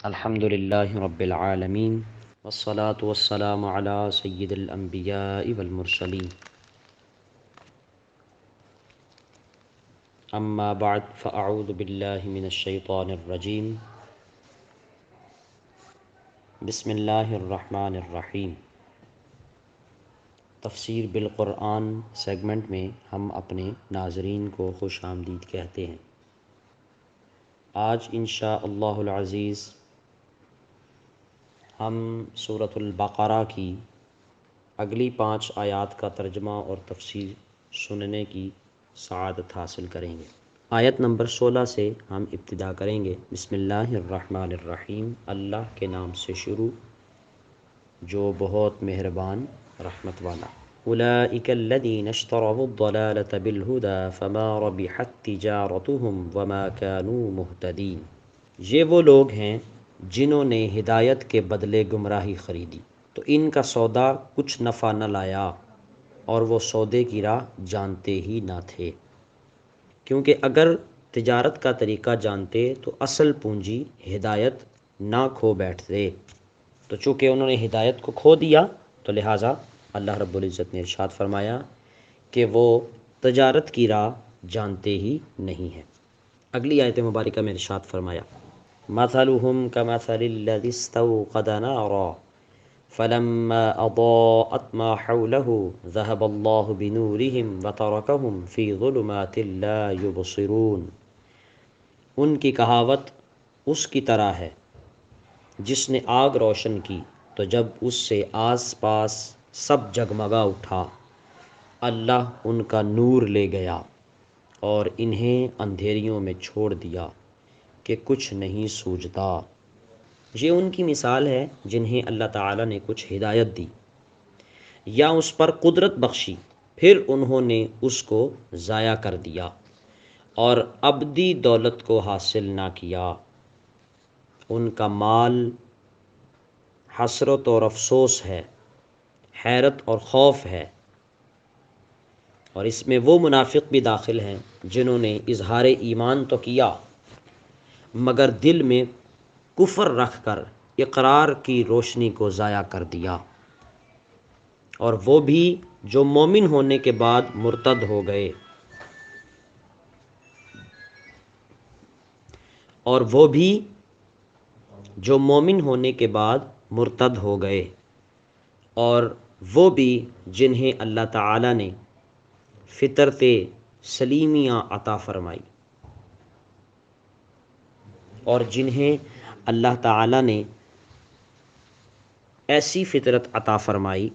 الحمد للہ رب العالمین والصلاة والسلام علی سید الانبیاء والمرسلین اما بعد فاعوذ باللہ من الشیطان الرجیم بسم اللہ الرحمن الرحیم۔ تفسیر بالقرآن سیگمنٹ میں ہم اپنے ناظرین کو خوش آمدید کہتے ہیں۔ آج انشاء اللہ العزیز ہم سورۃ البقرہ کی اگلی 5 آیات کا ترجمہ اور تفسیر سننے کی سعادت حاصل کریں گے۔ آیت نمبر 16 سے ہم ابتدا کریں گے۔ بسم اللہ الرحمن الرحیم، اللہ کے نام سے شروع جو بہت مہربان رحمت والا۔ اولئک الذین اشتروا الضلالة بالهدى فما ربحت تجارتهم وما كانوا مهتدین۔ یہ وہ لوگ ہیں جنہوں نے ہدایت کے بدلے گمراہی خریدی تو ان کا سودا کچھ نفع نہ لایا اور وہ سودے کی راہ جانتے ہی نہ تھے، کیونکہ اگر تجارت کا طریقہ جانتے تو اصل پونجی ہدایت نہ کھو بیٹھتے، تو چونکہ انہوں نے ہدایت کو کھو دیا تو لہٰذا اللہ رب العزت نے ارشاد فرمایا کہ وہ تجارت کی راہ جانتے ہی نہیں ہیں۔ اگلی آیت مبارکہ میں ارشاد فرمایا مثلهم كمثل الذي استوقد نارا فلما أضاءت ما حوله ذهب الله بنورهم وتركهم في ظلمات لا يبصرون۔ ان کی کہاوت اس کی طرح ہے جس نے آگ روشن کی تو جب اس سے آس پاس سب جگمگا اٹھا، اللہ ان کا نور لے گیا اور انہیں اندھیریوں میں چھوڑ دیا کہ کچھ نہیں سوجھتا۔ یہ ان کی مثال ہے جنہیں اللہ تعالیٰ نے کچھ ہدایت دی یا اس پر قدرت بخشی، پھر انہوں نے اس کو ضائع کر دیا اور ابدی دولت کو حاصل نہ کیا۔ ان کا مال حسرت اور افسوس ہے، حیرت اور خوف ہے، اور اس میں وہ منافق بھی داخل ہیں جنہوں نے اظہار ایمان تو کیا مگر دل میں کفر رکھ کر اقرار کی روشنی کو ضائع کر دیا، اور وہ بھی جو مومن ہونے کے بعد مرتد ہو گئے، اور وہ بھی جو مومن ہونے کے بعد مرتد ہو گئے، اور وہ بھی جنہیں اللہ تعالیٰ نے فطرت سلیمیہ عطا فرمائی اور جنہیں اللہ تعالیٰ نے ایسی فطرت عطا فرمائی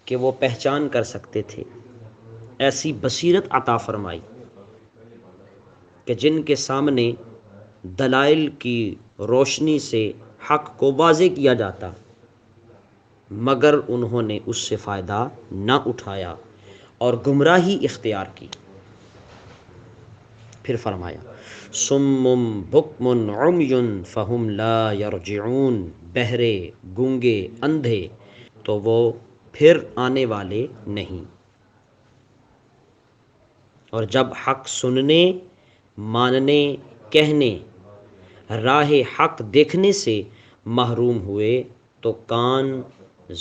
کہ وہ پہچان کر سکتے تھے، ایسی بصیرت عطا فرمائی کہ جن کے سامنے دلائل کی روشنی سے حق کو واضح کیا جاتا مگر انہوں نے اس سے فائدہ نہ اٹھایا اور گمراہی اختیار کی۔ پھر فرمایا صم بکم عمی فہم لا یرجعون، بہرے، گونگے، اندھے تو وہ پھر آنے والے نہیں، اور جب حق سننے، ماننے، کہنے، راہ حق دیکھنے سے محروم ہوئے تو کان،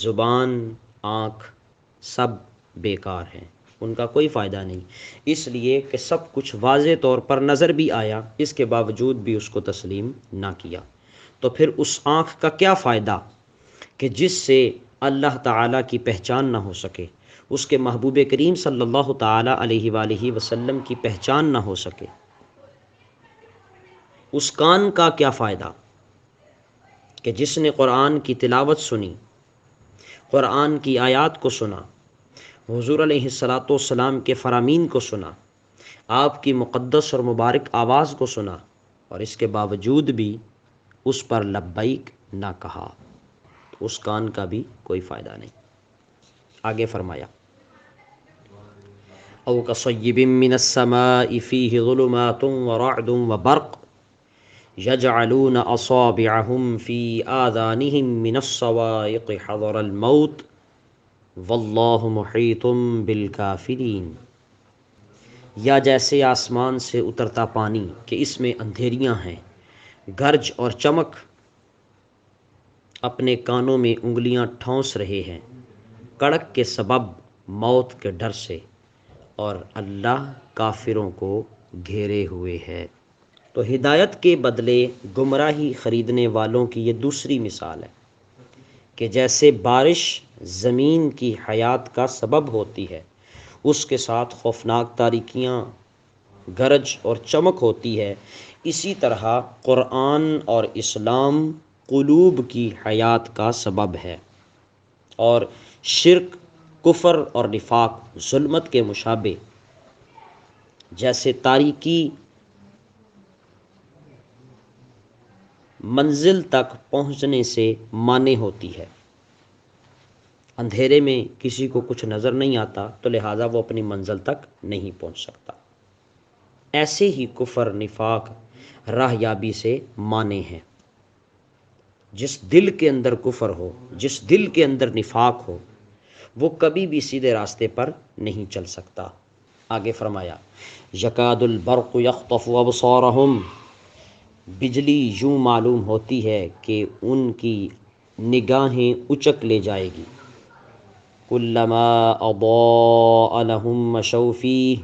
زبان، آنکھ سب بیکار ہیں، ان کا کوئی فائدہ نہیں، اس لیے کہ سب کچھ واضح طور پر نظر بھی آیا، اس کے باوجود بھی اس کو تسلیم نہ کیا، تو پھر اس آنکھ کا کیا فائدہ کہ جس سے اللہ تعالیٰ کی پہچان نہ ہو سکے، اس کے محبوب کریم صلی اللہ تعالیٰ علیہ وآلہ وسلم کی پہچان نہ ہو سکے۔ اس کان کا کیا فائدہ کہ جس نے قرآن کی تلاوت سنی، قرآن کی آیات کو سنا، حضور علیہ الصلاۃ والسلام کے فرامین کو سنا، آپ کی مقدس اور مبارک آواز کو سنا، اور اس کے باوجود بھی اس پر لبیک نہ کہا، تو اس کان کا بھی کوئی فائدہ نہیں۔ آگے فرمایا او کصیب من السماء فیہ ظلمات ورعد وبرق یجعلون اصابعهم فی آذانهم من الصواعق حذر الموت واللہ محیط بالکافرین۔ یا جیسے آسمان سے اترتا پانی کہ اس میں اندھیریاں ہیں، گرج اور چمک اپنے کانوں میں انگلیاں ٹھونس رہے ہیں کڑک کے سبب موت کے ڈر سے، اور اللہ کافروں کو گھیرے ہوئے ہے۔ تو ہدایت کے بدلے گمراہی خریدنے والوں کی یہ دوسری مثال ہے کہ جیسے بارش زمین کی حیات کا سبب ہوتی ہے، اس کے ساتھ خوفناک تاریکیاں، گرج اور چمک ہوتی ہے، اسی طرح قرآن اور اسلام قلوب کی حیات کا سبب ہے، اور شرک، کفر اور نفاق ظلمت کے مشابہ جیسے تاریکی منزل تک پہنچنے سے مانع ہوتی ہے۔ اندھیرے میں کسی کو کچھ نظر نہیں آتا تو لہٰذا وہ اپنی منزل تک نہیں پہنچ سکتا، ایسے ہی کفر، نفاق راہ یابی سے مانع ہیں۔ جس دل کے اندر کفر ہو، جس دل کے اندر نفاق ہو، وہ کبھی بھی سیدھے راستے پر نہیں چل سکتا۔ آگے فرمایا یکاد البرق یخطف ابصارہم، بجلی یوں معلوم ہوتی ہے کہ ان کی نگاہیں اچک لے جائے گی۔ کلما اضاء لهم مشوا فیہ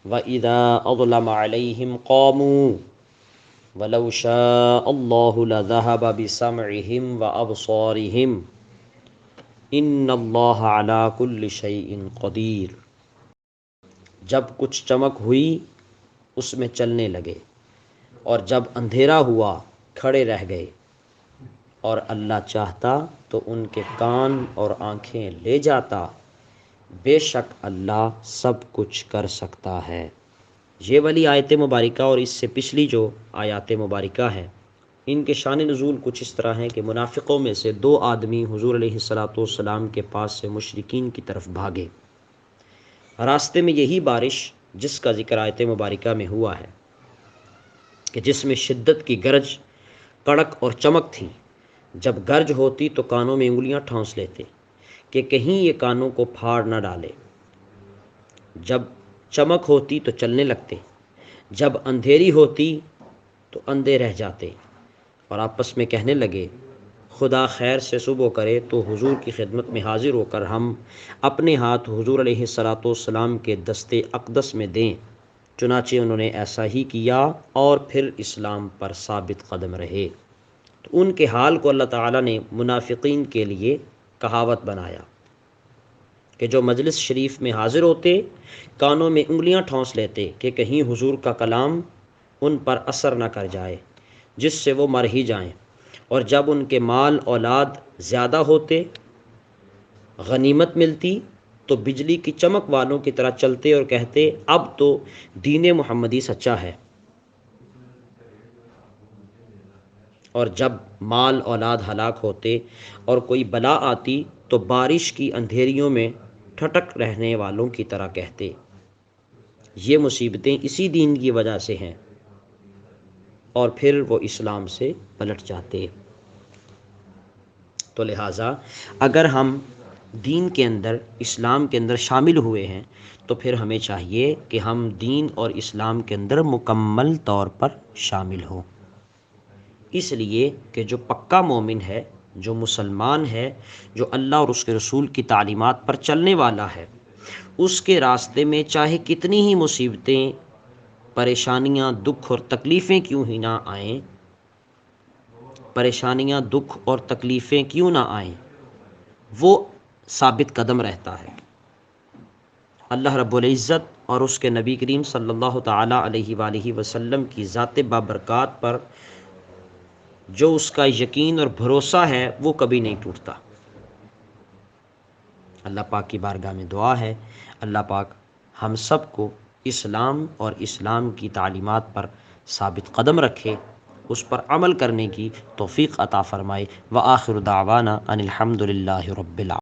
وَإِذَا أَظْلَمَ عَلَيْهِمْ قَامُوا وَلَوْ شَاءَ اللَّهُ لَذَهَبَ بِسَمْعِهِمْ وَأَبْصَارِهِمْ إِنَّ اللَّهَ عَلَى كُلِّ شَيْءٍ قَدِيرٌ۔ جب کچھ چمک ہوئی اس میں چلنے لگے، اور جب اندھیرا ہوا کھڑے رہ گئے، اور اللہ چاہتا تو ان کے کان اور آنکھیں لے جاتا، بے شک اللہ سب کچھ کر سکتا ہے۔ یہ والی آیت مبارکہ اور اس سے پچھلی جو آیات مبارکہ ہے، ان کے شان نزول کچھ اس طرح ہیں کہ منافقوں میں سے دو آدمی حضور علیہ السلام کے پاس سے مشرکین کی طرف بھاگے۔ راستے میں یہی بارش جس کا ذکر آیت مبارکہ میں ہوا ہے کہ جس میں شدت کی گرج، کڑک اور چمک تھی، جب گرج ہوتی تو کانوں میں انگلیاں ٹھونس لیتے کہ کہیں یہ کانوں کو پھاڑ نہ ڈالے، جب چمک ہوتی تو چلنے لگتے، جب اندھیری ہوتی تو اندھے رہ جاتے، اور آپس میں کہنے لگے خدا خیر سے صبح کرے تو حضور کی خدمت میں حاضر ہو کر ہم اپنے ہاتھ حضور علیہ السلام کے دستے اقدس میں دیں۔ چنانچہ انہوں نے ایسا ہی کیا اور پھر اسلام پر ثابت قدم رہے۔ تو ان کے حال کو اللہ تعالیٰ نے منافقین کے لیے کہاوت بنایا کہ جو مجلس شریف میں حاضر ہوتے، کانوں میں انگلیاں ٹھونس لیتے کہ کہیں حضور کا کلام ان پر اثر نہ کر جائے جس سے وہ مر ہی جائیں، اور جب ان کے مال اولاد زیادہ ہوتے، غنیمت ملتی، تو بجلی کی چمک والوں کی طرح چلتے اور کہتے اب تو دین محمدی سچا ہے، اور جب مال اولاد ہلاک ہوتے اور کوئی بلا آتی تو بارش کی اندھیریوں میں ٹھٹک رہنے والوں کی طرح کہتے یہ مصیبتیں اسی دین کی وجہ سے ہیں، اور پھر وہ اسلام سے پلٹ جاتے۔ تو لہٰذا اگر ہم دین کے اندر، اسلام کے اندر شامل ہوئے ہیں تو پھر ہمیں چاہیے کہ ہم دین اور اسلام کے اندر مکمل طور پر شامل ہوں، اس لیے کہ جو پکا مومن ہے، جو مسلمان ہے، جو اللہ اور اس کے رسول کی تعلیمات پر چلنے والا ہے، اس کے راستے میں چاہے کتنی ہی مصیبتیں، پریشانیاں، دکھ اور تکلیفیں کیوں ہی نہ آئیں، پریشانیاں، دکھ اور تکلیفیں کیوں نہ آئیں، وہ ثابت قدم رہتا ہے۔ اللہ رب العزت اور اس کے نبی کریم صلی اللہ تعالی علیہ وآلہ وسلم کی ذات بابرکات پر جو اس کا یقین اور بھروسہ ہے وہ کبھی نہیں ٹوٹتا۔ اللہ پاک کی بارگاہ میں دعا ہے اللہ پاک ہم سب کو اسلام اور اسلام کی تعلیمات پر ثابت قدم رکھے، اس پر عمل کرنے کی توفیق عطا فرمائے۔ وآخر دعوانا ان الحمد للہ رب العالمین۔